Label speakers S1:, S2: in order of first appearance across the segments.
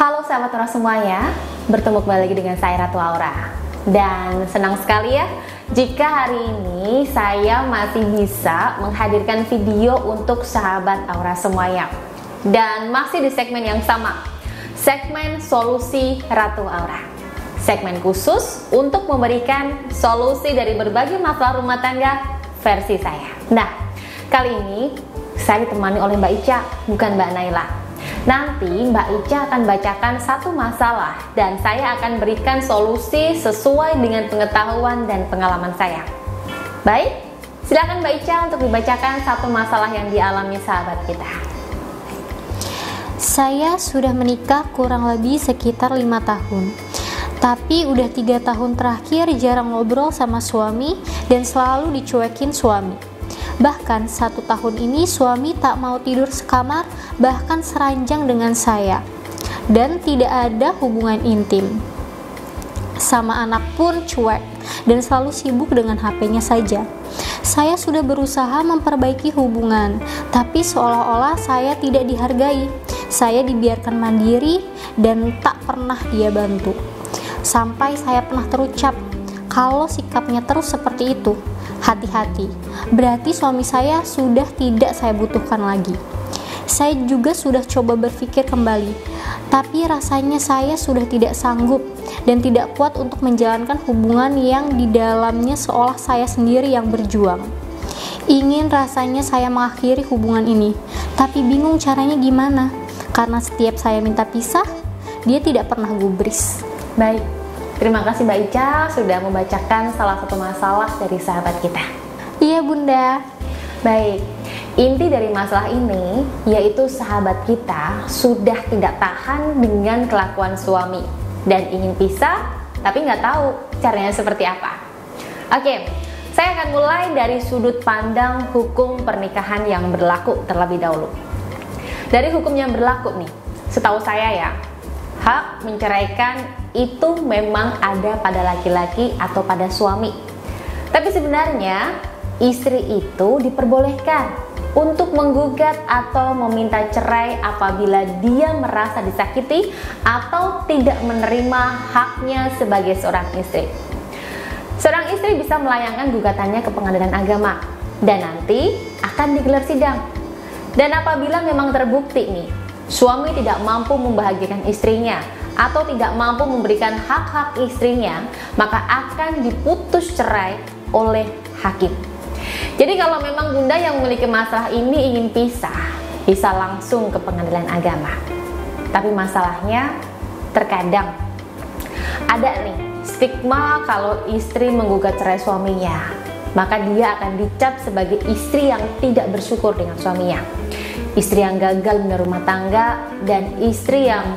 S1: Halo sahabat Aura semuanya, bertemu kembali lagi dengan saya Ratu Aura. Dan senang sekali ya jika hari ini saya masih bisa menghadirkan video untuk sahabat Aura semuanya. Dan masih di segmen yang sama, segmen solusi Ratu Aura. Segmen khusus untuk memberikan solusi dari berbagai masalah rumah tangga versi saya. Nah, kali ini saya ditemani oleh Mbak Ica, bukan Mbak Naila. Nanti Mbak Ica akan bacakan satu masalah dan saya akan berikan solusi sesuai dengan pengetahuan dan pengalaman saya. Baik, silakan Mbak Ica untuk dibacakan satu masalah yang dialami sahabat kita.
S2: Saya sudah menikah kurang lebih sekitar 5 tahun. Tapi udah 3 tahun terakhir jarang ngobrol sama suami dan selalu dicuekin suami. Bahkan 1 tahun ini suami tak mau tidur sekamar, bahkan seranjang dengan saya. Dan tidak ada hubungan intim. Sama anak pun cuek dan selalu sibuk dengan HP-nya saja. Saya sudah berusaha memperbaiki hubungan, tapi seolah-olah saya tidak dihargai. Saya dibiarkan mandiri dan tak pernah dia bantu. Sampai saya pernah terucap, kalau sikapnya terus seperti itu, hati-hati, berarti suami saya sudah tidak saya butuhkan lagi. Saya juga sudah coba berpikir kembali, tapi rasanya saya sudah tidak sanggup dan tidak kuat untuk menjalankan hubungan yang di dalamnya seolah saya sendiri yang berjuang. Ingin rasanya saya mengakhiri hubungan ini, tapi bingung caranya gimana, karena setiap saya minta pisah, dia tidak pernah gubris.
S1: Baik, terima kasih Mbak Ica sudah membacakan salah satu masalah dari sahabat kita.
S2: Iya Bunda.
S1: Baik, inti dari masalah ini yaitu sahabat kita sudah tidak tahan dengan kelakuan suami dan ingin pisah tapi nggak tahu caranya seperti apa. Oke, saya akan mulai dari sudut pandang hukum pernikahan yang berlaku terlebih dahulu. Dari hukum yang berlaku nih, setahu saya ya, hak menceraikan itu memang ada pada laki-laki atau pada suami. Tapi sebenarnya istri itu diperbolehkan untuk menggugat atau meminta cerai apabila dia merasa disakiti atau tidak menerima haknya sebagai seorang istri. Seorang istri bisa melayangkan gugatannya ke pengadilan agama dan nanti akan digelar sidang. Dan apabila memang terbukti nih, suami tidak mampu membahagiakan istrinya atau tidak mampu memberikan hak-hak istrinya, maka akan diputus cerai oleh hakim. Jadi kalau memang Bunda yang memiliki masalah ini ingin pisah, bisa langsung ke pengadilan agama. Tapi masalahnya terkadang ada nih stigma kalau istri menggugat cerai suaminya, maka dia akan dicap sebagai istri yang tidak bersyukur dengan suaminya, istri yang gagal di rumah tangga, dan istri yang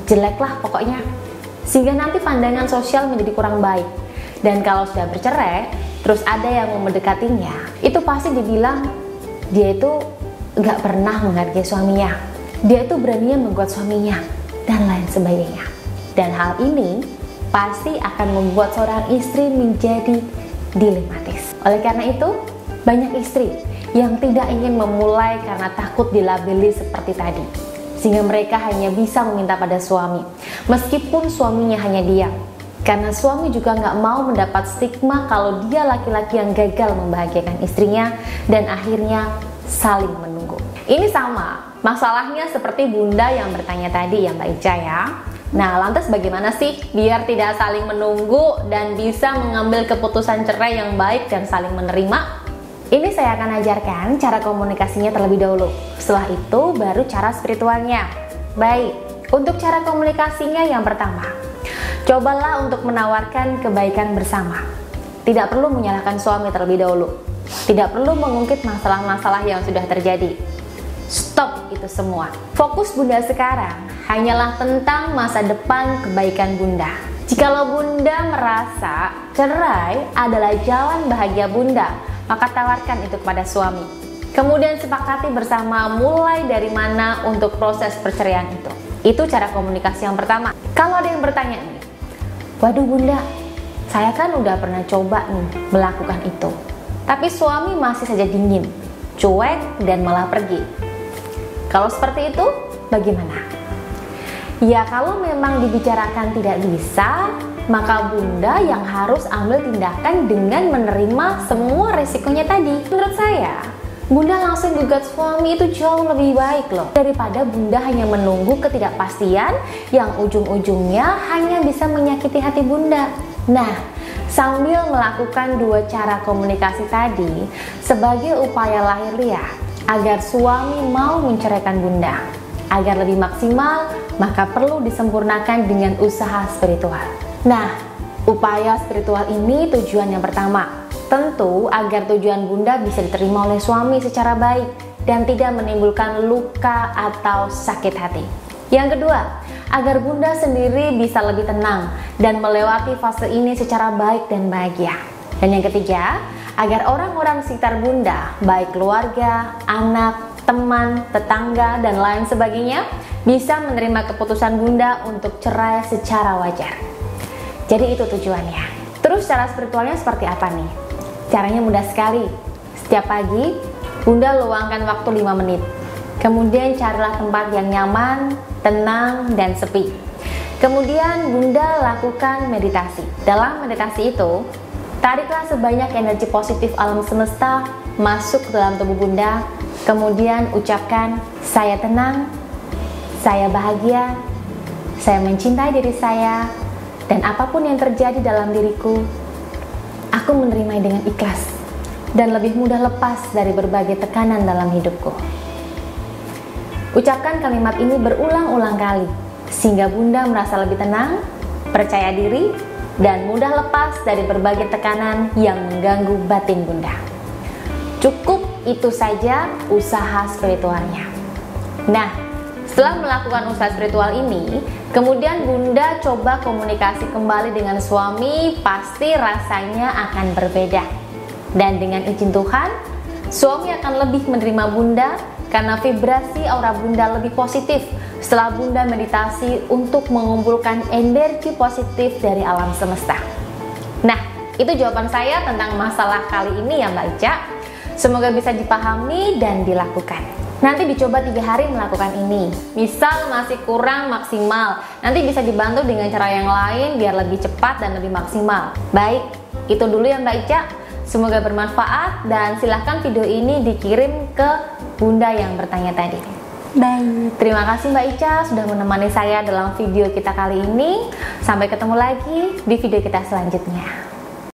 S1: jelek lah pokoknya, sehingga nanti pandangan sosial menjadi kurang baik. Dan kalau sudah bercerai terus ada yang mendekatinya, itu pasti dibilang dia itu gak pernah menghargai suaminya, dia itu beraninya membuat suaminya, dan lain sebagainya. Dan hal ini pasti akan membuat seorang istri menjadi dilematis. Oleh karena itu, banyak istri yang tidak ingin memulai karena takut dilabeli seperti tadi, sehingga mereka hanya bisa meminta pada suami, meskipun suaminya hanya diam. Karena suami juga nggak mau mendapat stigma kalau dia laki-laki yang gagal membahagiakan istrinya, dan akhirnya saling menunggu. Ini sama masalahnya seperti Bunda yang bertanya tadi ya Mbak Ica ya. Nah, lantas bagaimana sih biar tidak saling menunggu dan bisa mengambil keputusan cerai yang baik dan saling menerima? Ini saya akan ajarkan cara komunikasinya terlebih dahulu. Setelah itu baru cara spiritualnya. Baik, untuk cara komunikasinya yang pertama, cobalah untuk menawarkan kebaikan bersama. Tidak perlu menyalahkan suami terlebih dahulu. Tidak perlu mengungkit masalah-masalah yang sudah terjadi. Stop itu semua. Fokus Bunda sekarang hanyalah tentang masa depan kebaikan Bunda. Jikalau Bunda merasa cerai adalah jalan bahagia Bunda, maka tawarkan itu kepada suami. Kemudian sepakati bersama mulai dari mana untuk proses perceraian itu. Itu cara komunikasi yang pertama. Kalau ada yang bertanya nih, waduh Bunda, saya kan udah pernah coba nih melakukan itu, tapi suami masih saja dingin, cuek, dan malah pergi. Kalau seperti itu, bagaimana? Ya kalau memang dibicarakan tidak bisa, maka bunda yang harus ambil tindakan dengan menerima semua resikonya tadi. Menurut saya, bunda langsung gugat suami itu jauh lebih baik loh, daripada bunda hanya menunggu ketidakpastian yang ujung-ujungnya hanya bisa menyakiti hati bunda. Nah, sambil melakukan dua cara komunikasi tadi sebagai upaya lahiriah agar suami mau menceraikan bunda, agar lebih maksimal, maka perlu disempurnakan dengan usaha spiritual. Nah, upaya spiritual ini tujuan yang pertama, tentu agar tujuan bunda bisa diterima oleh suami secara baik dan tidak menimbulkan luka atau sakit hati. Yang kedua, agar bunda sendiri bisa lebih tenang dan melewati fase ini secara baik dan bahagia. Dan yang ketiga, agar orang-orang sekitar bunda, baik keluarga, anak, teman, tetangga, dan lain sebagainya bisa menerima keputusan bunda untuk cerai secara wajar. Jadi itu tujuannya. Terus cara spiritualnya seperti apa nih? Caranya mudah sekali. Setiap pagi, bunda luangkan waktu 5 menit. Kemudian carilah tempat yang nyaman, tenang, dan sepi. Kemudian bunda lakukan meditasi. Dalam meditasi itu, tariklah sebanyak energi positif alam semesta masuk ke dalam tubuh bunda. Kemudian ucapkan, saya tenang, saya bahagia, saya mencintai diri saya, dan apapun yang terjadi dalam diriku, aku menerimanya dengan ikhlas dan lebih mudah lepas dari berbagai tekanan dalam hidupku. Ucapkan kalimat ini berulang-ulang kali sehingga bunda merasa lebih tenang, percaya diri, dan mudah lepas dari berbagai tekanan yang mengganggu batin bunda. Cukup itu saja usaha spiritualnya. Nah, setelah melakukan usaha spiritual ini, kemudian bunda coba komunikasi kembali dengan suami, pasti rasanya akan berbeda. Dan dengan izin Tuhan, suami akan lebih menerima bunda karena vibrasi aura bunda lebih positif setelah bunda meditasi untuk mengumpulkan energi positif dari alam semesta. Nah, itu jawaban saya tentang masalah kali ini ya Mbak Ica. Semoga bisa dipahami dan dilakukan. Nanti dicoba 3 hari melakukan ini. Misal masih kurang maksimal, nanti bisa dibantu dengan cara yang lain biar lebih cepat dan lebih maksimal. Baik, itu dulu ya Mbak Ica. Semoga bermanfaat dan silahkan video ini dikirim ke bunda yang bertanya tadi.
S2: Baik.
S1: Terima kasih Mbak Ica sudah menemani saya dalam video kita kali ini. Sampai ketemu lagi di video kita selanjutnya.